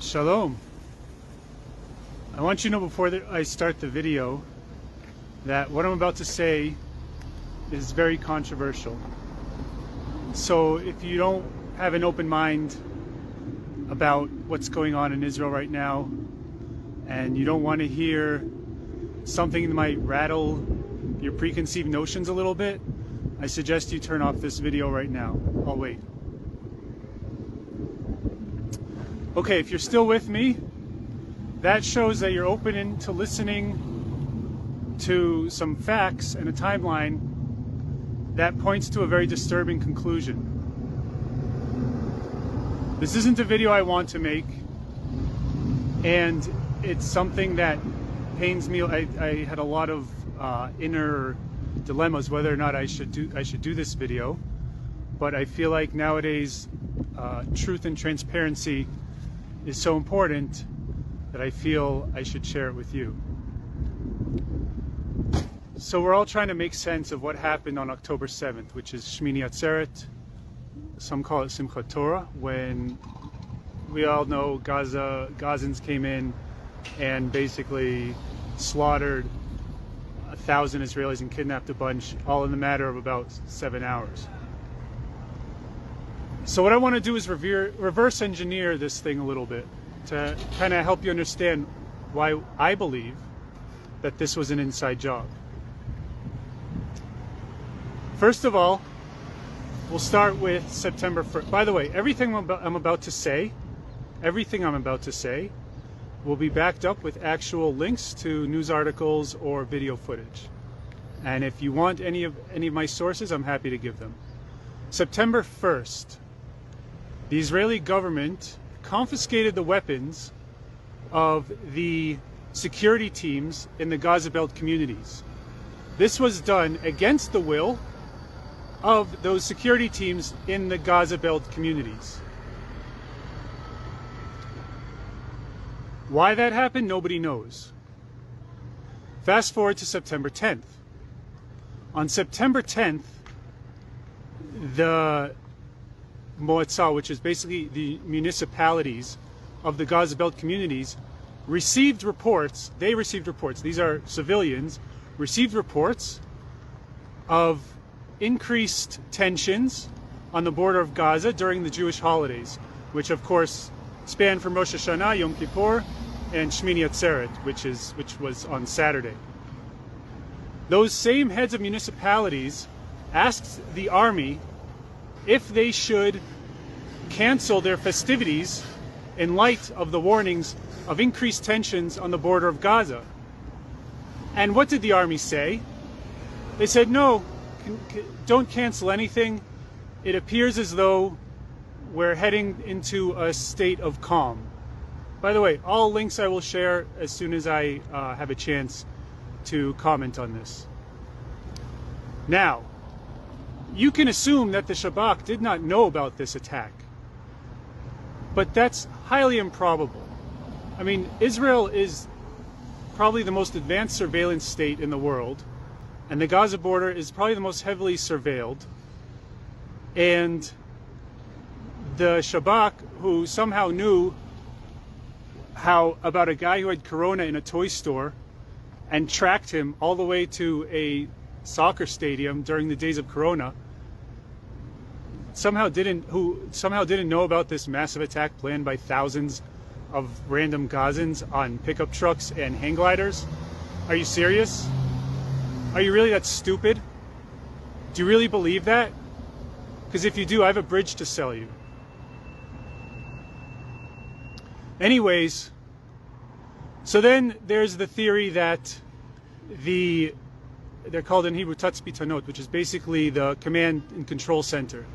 Shalom. I want you to know before I start the video that what I'm about to say is very controversial. So if you don't have an open mind about what's going on in Israel right now, and you don't want to hear something that might rattle your preconceived notions a little bit, I suggest you turn off this video right now. I'll wait. Okay, if you're still with me, that shows that you're open to listening to some facts and a timeline that points to a very disturbing conclusion. This isn't a video I want to make, and it's something that pains me. I had a lot of inner dilemmas whether or not I should do this video, but I feel like nowadays truth and transparency is so important that I feel I should share it with you. So we're all trying to make sense of what happened on October 7th, which is Shmini Atzeret. Some call it Simchat Torah, when we all know Gazans came in and basically slaughtered 1,000 Israelis and kidnapped a bunch, all in the matter of about 7 hours. So what I want to do is reverse engineer this thing a little bit to kind of help you understand why I believe that this was an inside job. First of all, we'll start with September 1st. By the way, everything I'm about to say will be backed up with actual links to news articles or video footage. And if you want any of my sources, I'm happy to give them. September 1st, the Israeli government confiscated the weapons of the security teams in the Gaza Belt communities. This was done against the will of those security teams in the Gaza Belt communities. Why that happened, nobody knows. Fast forward to September 10th. On September 10th, the Moatzah, which is basically the municipalities of the Gaza Belt communities, received reports. These are civilians, received reports of increased tensions on the border of Gaza during the Jewish holidays, which of course span from Rosh Hashanah, Yom Kippur, and Shmini Atzeret, which was on Saturday. Those same heads of municipalities asked the army if they should cancel their festivities in light of the warnings of increased tensions on the border of Gaza. And what did the army say? They said, no, don't cancel anything. It appears as though we're heading into a state of calm. By the way, all links I will share as soon as I have a chance to comment on this. Now, you can assume that the Shabak did not know about this attack, but that's highly improbable. I mean, Israel is probably the most advanced surveillance state in the world, and the Gaza border is probably the most heavily surveilled. And the Shabak, who somehow knew about a guy who had corona in a toy store and tracked him all the way to a soccer stadium during the days of corona, somehow didn't know about this massive attack planned by thousands of random Gazans on pickup trucks and hang gliders. Are you serious? Are you really that stupid? Do you really believe that? Because if you do, I have a bridge to sell you. Anyways, so then there's the theory that they're called in Hebrew Tatzpitanot, which is basically the command and control center.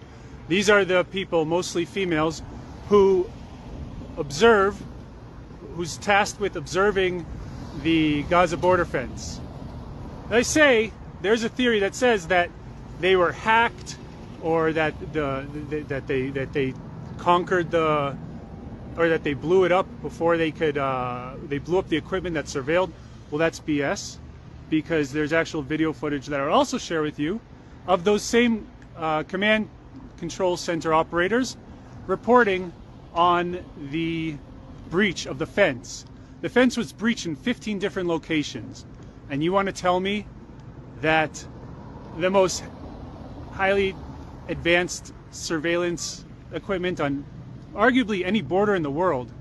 These are the people, mostly females, who's tasked with observing the Gaza border fence. I say there's a theory that says that they were hacked, or that they conquered or that they blew it up before they could. They blew up the equipment that surveilled. Well, that's BS, because there's actual video footage that I'll also share with you of those same command control center operators reporting on the breach of the fence. The fence was breached in 15 different locations. And you want to tell me that the most highly advanced surveillance equipment on arguably any border in the world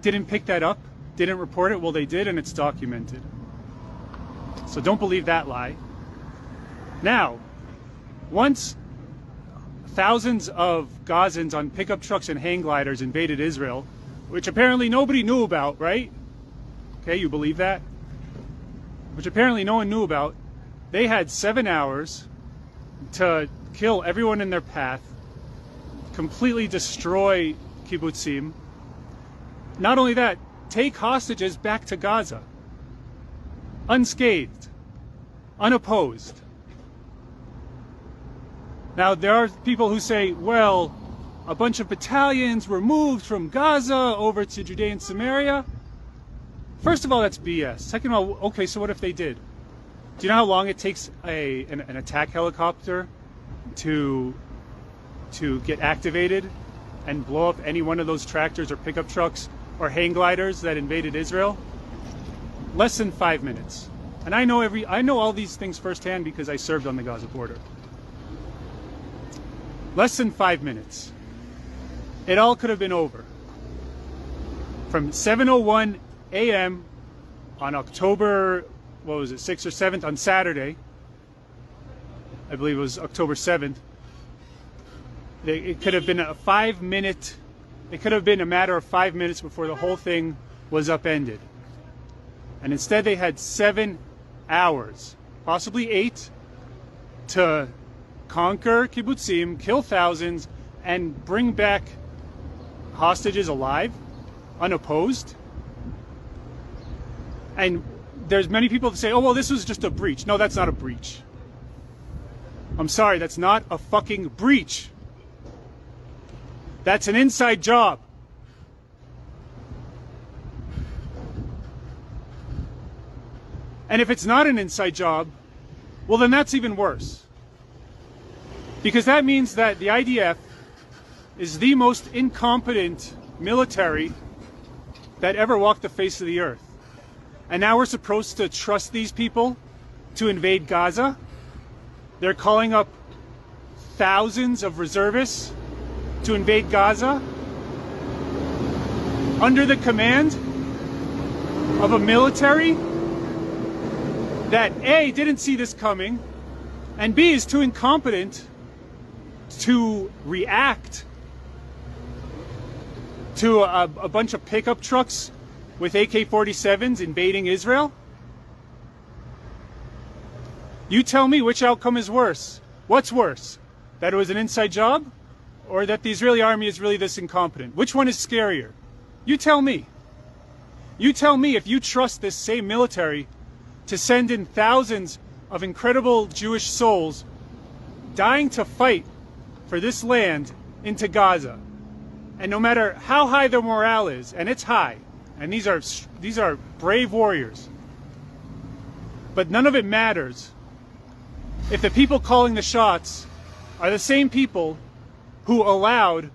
didn't pick that up, didn't report it? Well, they did, and it's documented. So don't believe that lie. Now, once thousands of Gazans on pickup trucks and hang gliders invaded Israel, which apparently nobody knew about, right? Okay, you believe that? Which apparently no one knew about. They had 7 hours to kill everyone in their path, completely destroy kibbutzim. Not only that, take hostages back to Gaza, unscathed, unopposed. Now, there are people who say, well, a bunch of battalions were moved from Gaza over to Judea and Samaria. First of all, that's BS. Second of all, okay, so what if they did? Do you know how long it takes an attack helicopter to get activated and blow up any one of those tractors or pickup trucks or hang gliders that invaded Israel? Less than 5 minutes. And I know all these things firsthand because I served on the Gaza border. Less than 5 minutes. It all could have been over. From 7:01 a.m. on October, what was it, 6th or 7th, on Saturday, I believe it was October 7th, it could have been it could have been a matter of 5 minutes before the whole thing was upended. And instead they had 7 hours, possibly 8, to conquer kibbutzim, kill thousands, and bring back hostages alive, unopposed. And there's many people that say, oh, well, this was just a breach. No, that's not a breach. I'm sorry, that's not a fucking breach. That's an inside job. And if it's not an inside job, well, then that's even worse. Because that means that the IDF is the most incompetent military that ever walked the face of the earth. And now we're supposed to trust these people to invade Gaza. They're calling up thousands of reservists to invade Gaza under the command of a military that A, didn't see this coming, and B, is too incompetent to react to a bunch of pickup trucks with AK-47s invading Israel? You tell me which outcome is worse. What's worse? That it was an inside job? Or that the Israeli army is really this incompetent? Which one is scarier? You tell me. You tell me if you trust this same military to send in thousands of incredible Jewish souls dying to fight for this land into Gaza. And no matter how high their morale is, and it's high, and these are brave warriors, but none of it matters if the people calling the shots are the same people who allowed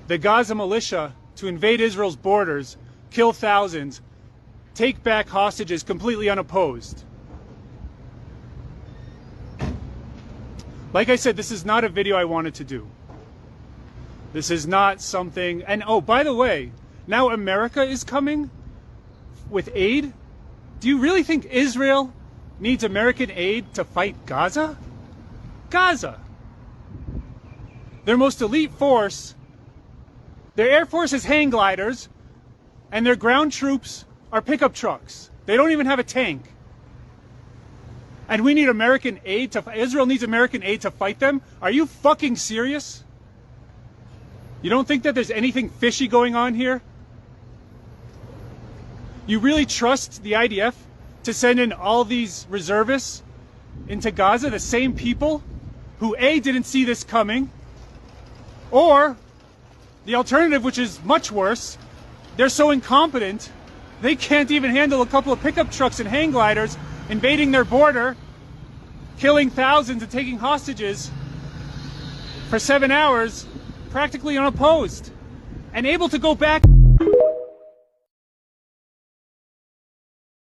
the Gaza militia to invade Israel's borders, kill thousands, take back hostages completely unopposed. Like I said, this is not a video I wanted to do. This is not something, and oh, by the way, now America is coming with aid. Do you really think Israel needs American aid to fight Gaza? Gaza. Their most elite force, their air force is hang gliders, and their ground troops are pickup trucks. They don't even have a tank. And we need American aid Israel needs American aid to fight them? Are you fucking serious? You don't think that there's anything fishy going on here? You really trust the IDF to send in all these reservists into Gaza, the same people who A, didn't see this coming, or the alternative, which is much worse, they're so incompetent they can't even handle a couple of pickup trucks and hang gliders invading their border, killing thousands and taking hostages for 7 hours, practically unopposed, and able to go back